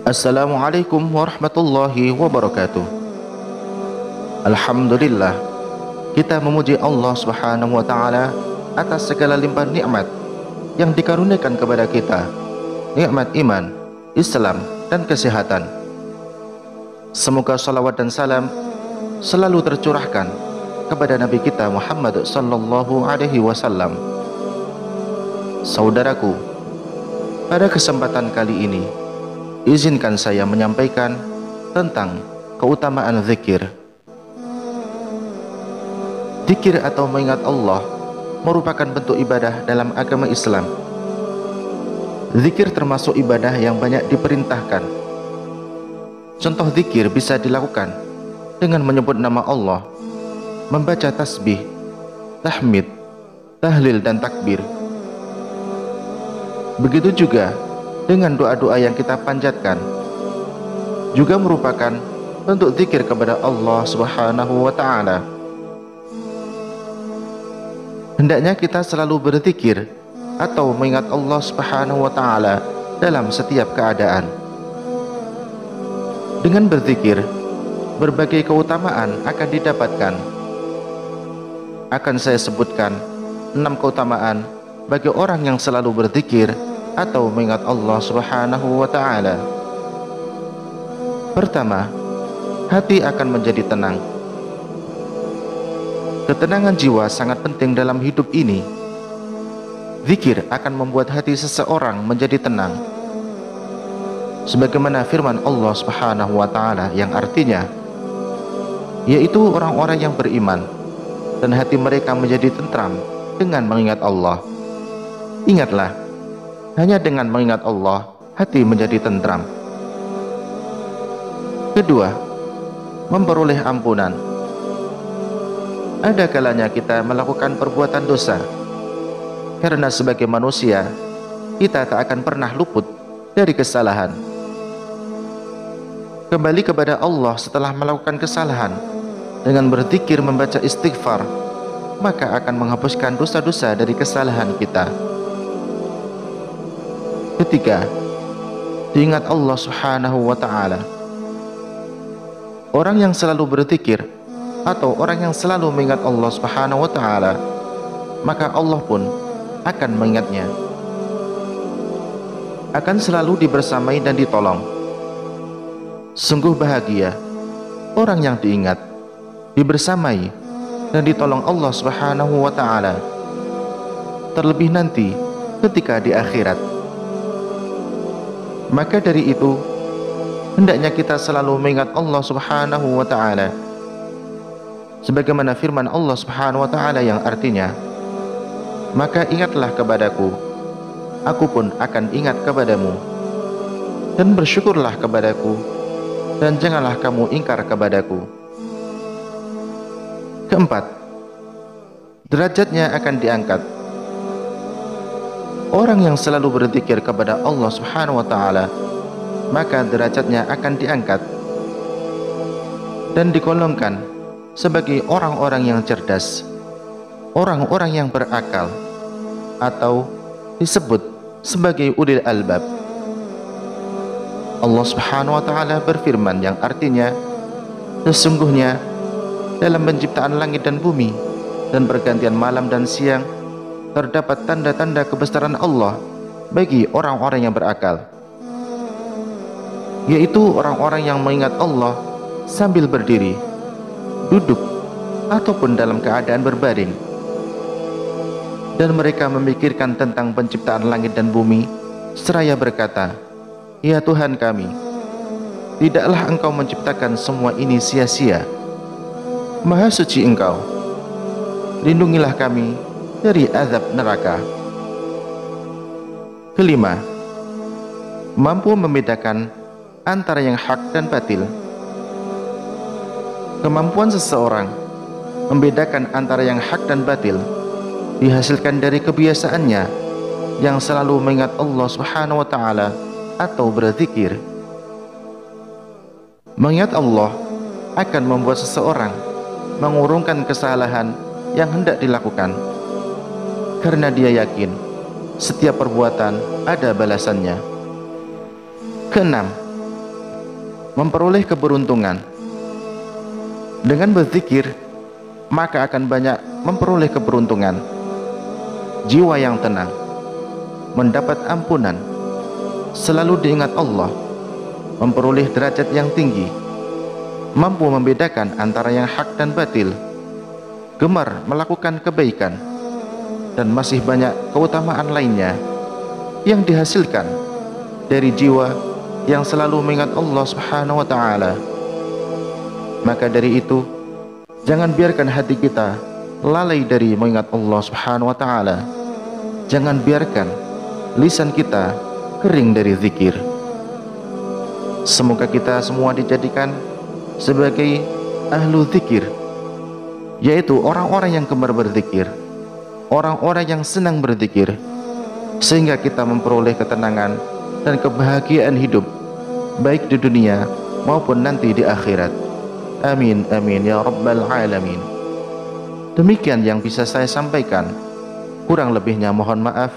Assalamualaikum warahmatullahi wabarakatuh. Alhamdulillah, kita memuji Allah Subhanahu wa taala atas segala limpah nikmat yang dikaruniakan kepada kita, nikmat iman, Islam, dan kesehatan. Semoga salawat dan salam selalu tercurahkan kepada Nabi kita Muhammad sallallahu alaihi wasallam. Saudaraku, pada kesempatan kali ini izinkan saya menyampaikan tentang keutamaan zikir. Zikir atau mengingat Allah merupakan bentuk ibadah dalam agama Islam. Zikir termasuk ibadah yang banyak diperintahkan. Contoh zikir bisa dilakukan dengan menyebut nama Allah, membaca tasbih, tahmid, tahlil, dan takbir. Begitu juga dengan doa-doa yang kita panjatkan, juga merupakan bentuk zikir kepada Allah Subhanahu wa ta'ala. Hendaknya kita selalu berzikir atau mengingat Allah Subhanahu wa ta'ala dalam setiap keadaan. Dengan berzikir, berbagai keutamaan akan didapatkan. Akan saya sebutkan 6 keutamaan bagi orang yang selalu berzikir atau mengingat Allah Subhanahu wa ta'ala. Pertama, hati akan menjadi tenang. Ketenangan jiwa sangat penting dalam hidup ini. Zikir akan membuat hati seseorang menjadi tenang. Sebagaimana firman Allah Subhanahu wa ta'ala yang artinya, yaitu orang-orang yang beriman dan hati mereka menjadi tentram dengan mengingat Allah. Ingatlah, hanya dengan mengingat Allah, hati menjadi tentram. Kedua, memperoleh ampunan. Ada kalanya kita melakukan perbuatan dosa, karena sebagai manusia, kita tak akan pernah luput dari kesalahan. Kembali kepada Allah setelah melakukan kesalahan, dengan berzikir membaca istighfar, maka akan menghapuskan dosa-dosa dari kesalahan kita. Ketiga, diingat Allah Subhanahu wa ta'ala. Orang yang selalu berzikir atau orang yang selalu mengingat Allah Subhanahu wa ta'ala, maka Allah pun akan mengingatnya, akan selalu dibersamai dan ditolong. Sungguh bahagia orang yang diingat, dibersamai, dan ditolong Allah Subhanahu wa ta'ala, terlebih nanti ketika di akhirat. Maka dari itu, hendaknya kita selalu mengingat Allah Subhanahu wa ta'ala, sebagaimana firman Allah Subhanahu wa ta'ala yang artinya, maka ingatlah kepadaku, aku pun akan ingat kepadamu, dan bersyukurlah kepadaku, dan janganlah kamu ingkar kepadaku. Keempat, derajatnya akan diangkat. Orang yang selalu berzikir kepada Allah Subhanahu wa ta'ala, maka derajatnya akan diangkat dan digolongkan sebagai orang-orang yang cerdas, orang-orang yang berakal, atau disebut sebagai ulil albab. Allah Subhanahu wa ta'ala berfirman yang artinya, sesungguhnya dalam penciptaan langit dan bumi dan pergantian malam dan siang terdapat tanda-tanda kebesaran Allah bagi orang-orang yang berakal, yaitu orang-orang yang mengingat Allah sambil berdiri, duduk, ataupun dalam keadaan berbaring, dan mereka memikirkan tentang penciptaan langit dan bumi seraya berkata, ya Tuhan kami, tidaklah Engkau menciptakan semua ini sia-sia. Maha suci Engkau, lindungilah kami dari azab neraka. Kelima, mampu membedakan antara yang hak dan batil. Kemampuan seseorang membedakan antara yang hak dan batil dihasilkan dari kebiasaannya yang selalu mengingat Allah Subhanahu wa ta'ala atau berzikir. Mengingat Allah akan membuat seseorang mengurungkan kesalahan yang hendak dilakukan, karena dia yakin setiap perbuatan ada balasannya. Keenam, memperoleh keberuntungan. Dengan berzikir, maka akan banyak memperoleh keberuntungan. Jiwa yang tenang, mendapat ampunan, selalu diingat Allah, memperoleh derajat yang tinggi, mampu membedakan antara yang hak dan batil, gemar melakukan kebaikan, dan masih banyak keutamaan lainnya yang dihasilkan dari jiwa yang selalu mengingat Allah Subhanahu wa ta'ala. Maka dari itu, jangan biarkan hati kita lalai dari mengingat Allah Subhanahu wa ta'ala. Jangan biarkan lisan kita kering dari zikir. Semoga kita semua dijadikan sebagai ahlu zikir, yaitu orang-orang yang gemar berzikir, orang-orang yang senang berzikir, sehingga kita memperoleh ketenangan dan kebahagiaan hidup, baik di dunia maupun nanti di akhirat. Amin amin ya rabbal alamin. Demikian yang bisa saya sampaikan, kurang lebihnya mohon maaf.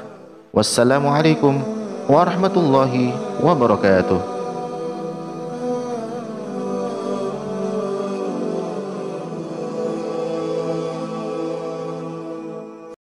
Wassalamualaikum warahmatullahi wabarakatuh.